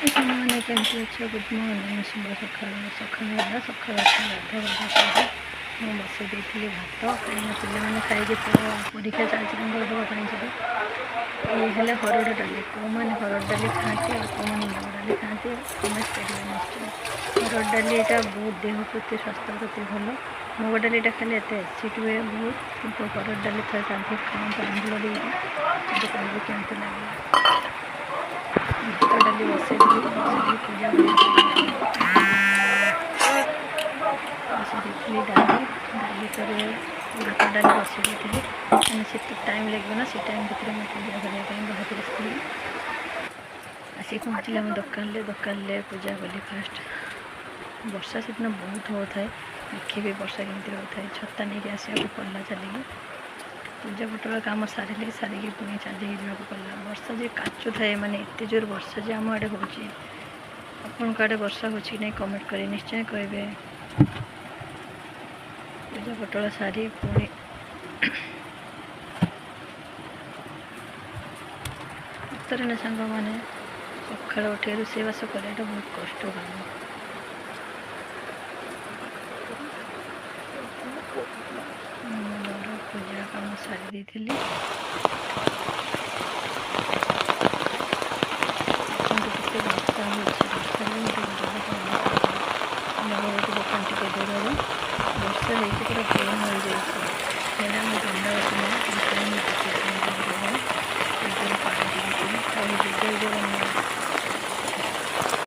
सामने केमती अच्छे गुड मॉर्निंग शुभ सकाल सकाल सकाल गाधा गाधा कर बसई देती भात कहीं पे खाई परीक्षा चलती देवाई सब ये हरड़ डाली कौ मैंने हरड़ डाली खाती और कौ मैंने मुग डाली खाती समझ पारे निश्चय हरड़ डाली यहाँ बहुत देह प्रति स्वास्थ्य प्रति भल मुग डाली खाली एत एसिड हुए बहुत कितु हरड़ डाली थे रांधि खाते आंबुल देती कहते केमती लगे भात डाली बसई पूजा बसई डाली डाली पर भात डाली बसई मैंने से टाइम लगे ना से टाइम भितर मैं पूजा करने बाहर आसिक पहुँचली आम दुकान पूजा कली फास्ट वर्षा से बहुत होता है देखिए वर्षा केमती होता है छता नहीं आसवाक पड़ा चलिए पूजा पटर कम सारे सारिकी पुणी चलिए जावाक पड़ा वर्षा जो काचु थाए माने एत जोर वर्षा जो आम आड़े हो आपण आड़े वर्षा हो नहीं कमेंट कर निश्चय कहे पूजा पटल सारी पुणी सतरे ना सांग मैंने सकाल उठे रोषेबास कराटा बहुत कष्ट काम पूजा काम सारी देती दुकान टे दूर वर्षा होती पूरा प्लेन हो जाए